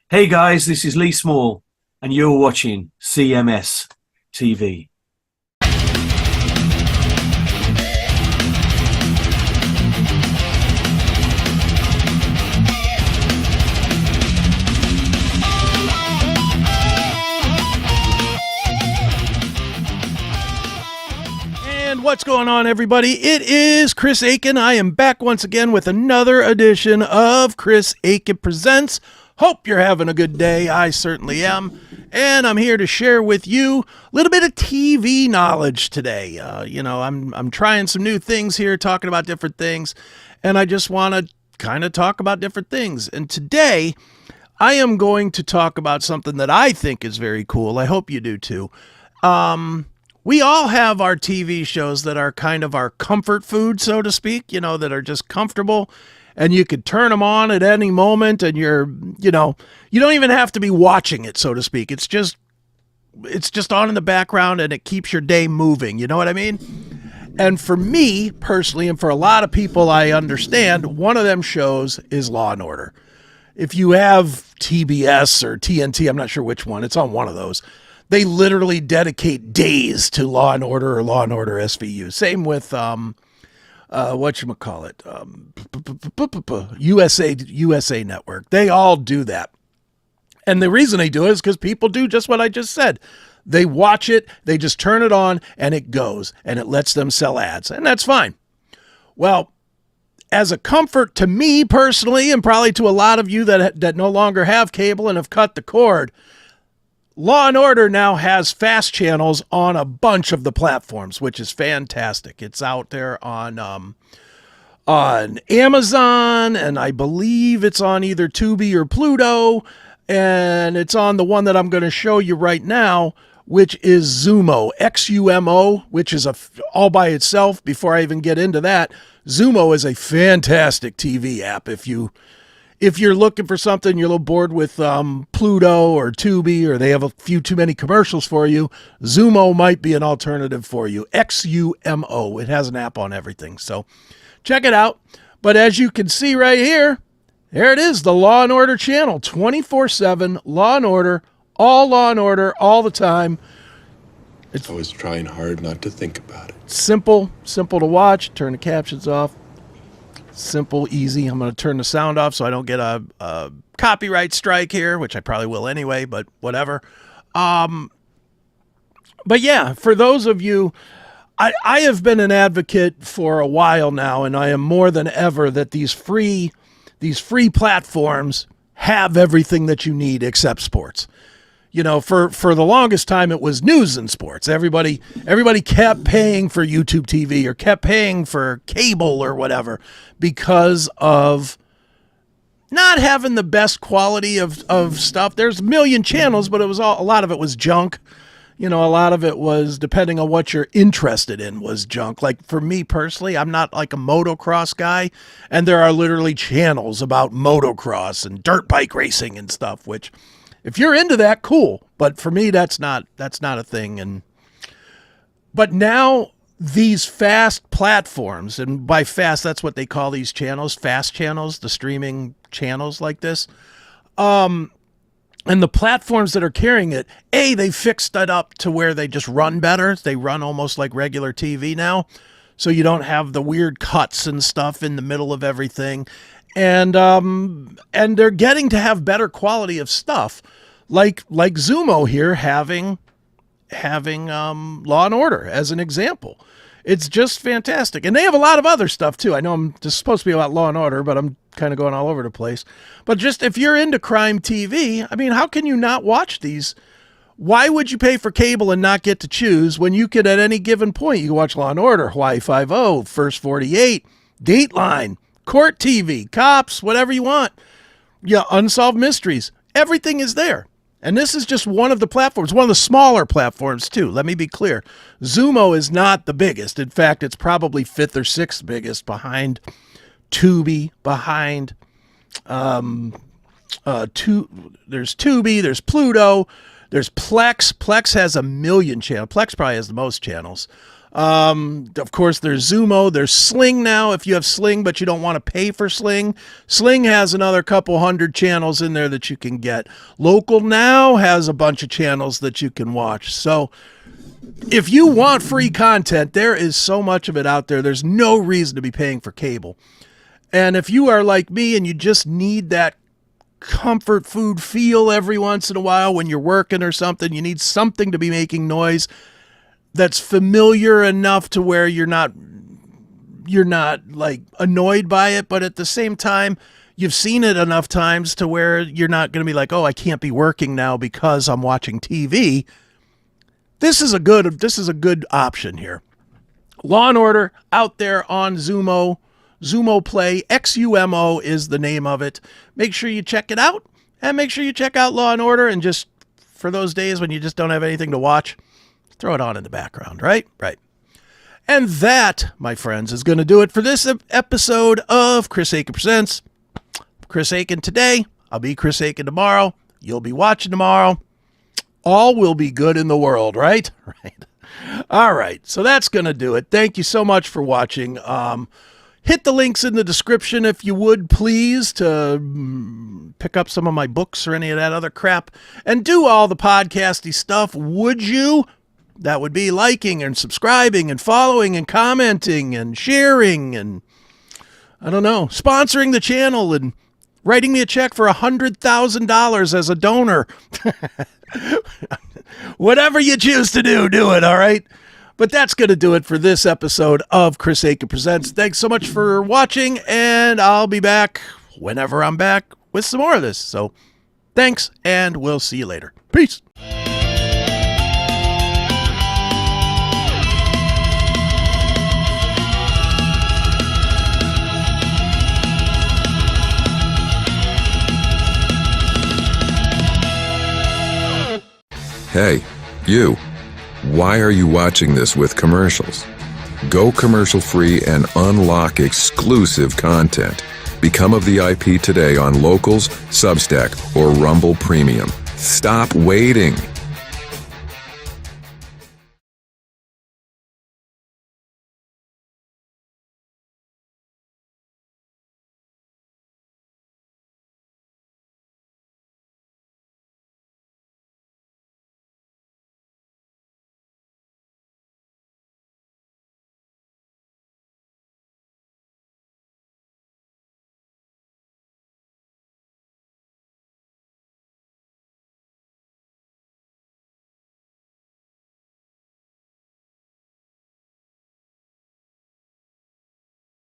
Hey guys, this is Lee Small, and you're watching CMS TV. And what's going on, everybody? It is Chris Aiken. I am back once again with another edition of Chris Aiken Presents. Hope you're having a good day. I certainly am. And I'm here to share with you a little bit of TV knowledge today. I'm trying some new things here, talking about different things, and I just want to kind of talk about different things. And today, I am going to talk about something that I think is very cool. I hope you do too. We all have our TV shows that are kind of our comfort food, so to speak, that are just comfortable and you could turn them on at any moment and you don't even have to be watching it, so to speak. It's just on in the background and it keeps your day moving. You know what I mean? And for me personally, and for a lot of people I understand, one of them shows is Law and Order. If you have TBS or TNT, I'm not sure which one, it's on one of those. They literally dedicate days to Law and Order or Law and Order SVU. Same with USA Network. They all do that. And the reason they do it is because people do just what I just said. They watch it, they just turn it on, and it goes, and it lets them sell ads. And that's fine. Well, as a comfort to me personally, and probably to a lot of you that no longer have cable and have cut the cord, Law and Order now has fast channels on a bunch of the platforms, which is fantastic. It's out there on Amazon, and I believe it's on either Tubi or Pluto, and it's on the one that I'm going to show you right now, which is Xumo, Xumo, which is all by itself. Before I even get into that, Xumo is a fantastic TV app. If you're looking for something, you're a little bored with Pluto or Tubi, or they have a few too many commercials for you, Xumo might be an alternative for you. Xumo. It has an app on everything. So check it out. But as you can see right here, there it is, the Law and Order channel, 24/7 Law and Order, all the time. I was trying hard not to think about it. Simple to watch. Turn the captions off. Simple, easy. I'm going to turn the sound off so I don't get a copyright strike here, which I probably will anyway, but whatever. But yeah, for those of you, I have been an advocate for a while now, and I am more than ever that these free platforms have everything that you need except sports. For the longest time, it was news and sports. Everybody kept paying for YouTube TV or kept paying for cable or whatever because of not having the best quality of stuff. There's a million channels, but a lot of it was junk. A lot of it was, depending on what you're interested in, was junk. Like for me personally, I'm not like a motocross guy, and there are literally channels about motocross and dirt bike racing and stuff, which, if you're into that, cool. But for me, that's not a thing. But now these fast platforms, and by fast, that's what they call these channels, fast channels, the streaming channels like this. And the platforms that are carrying it, they fixed it up to where they just run better. They run almost like regular TV now. So you don't have the weird cuts and stuff in the middle of everything. And they're getting to have better quality of stuff, like Xumo here having Law and Order as an example. It's just fantastic, and they have a lot of other stuff too. I know I'm just supposed to be about Law and Order, but I'm kind of going all over the place. But just if you're into crime TV, I mean, how can you not watch these? Why would you pay for cable and not get to choose when you could, at any given point, you can watch Law and Order, Hawaii Five-0, First 48, Dateline, Court TV, Cops, whatever you want. Yeah, Unsolved Mysteries. Everything is there. And this is just one of the platforms, one of the smaller platforms too. Let me be clear. Xumo is not the biggest. In fact, it's probably fifth or sixth biggest behind Tubi, behind there's Tubi, there's Pluto, there's Plex. Plex has 1 million channels. Plex probably has the most channels. Of course, there's Zumo. There's Sling now. If you have Sling, but you don't want to pay for Sling, Sling has another couple hundred channels in there that you can get. Local Now has a bunch of channels that you can watch. So if you want free content, there is so much of it out there. There's no reason to be paying for cable. And if you are like me and you just need that comfort food feel every once in a while when you're working or something, you need something to be making noise that's familiar enough to where you're not like annoyed by it, but at the same time, you've seen it enough times to where you're not going to be like, oh, I can't be working now because I'm watching TV. This is a good option here. Law and Order out there on Zumo Play. XUMO is the name of it. Make sure you check it out, and make sure you check out Law and Order. And just for those days when you just don't have anything to watch, throw it on in the background, right? Right. And that, my friends, is going to do it for this episode of Chris Akin Presents. Chris Akin today. I'll be Chris Akin tomorrow. You'll be watching tomorrow. All will be good in the world, right? Right. All right. So that's going to do it. Thank you so much for watching. Hit the links in the description if you would, please, to pick up some of my books or any of that other crap. And do all the podcasty stuff, would you? That would be liking and subscribing and following and commenting and sharing and, I don't know, sponsoring the channel and writing me a check for $100,000 as a donor. Whatever you choose to do it, all right? But that's going to do it for this episode of Chris Akin Presents. Thanks so much for watching, and I'll be back whenever I'm back with some more of this. So thanks, and we'll see you later. Peace. Hey, you. Why are you watching this with commercials? Go commercial-free and unlock exclusive content. Become a VIP today on Locals, Substack, or Rumble Premium. Stop waiting.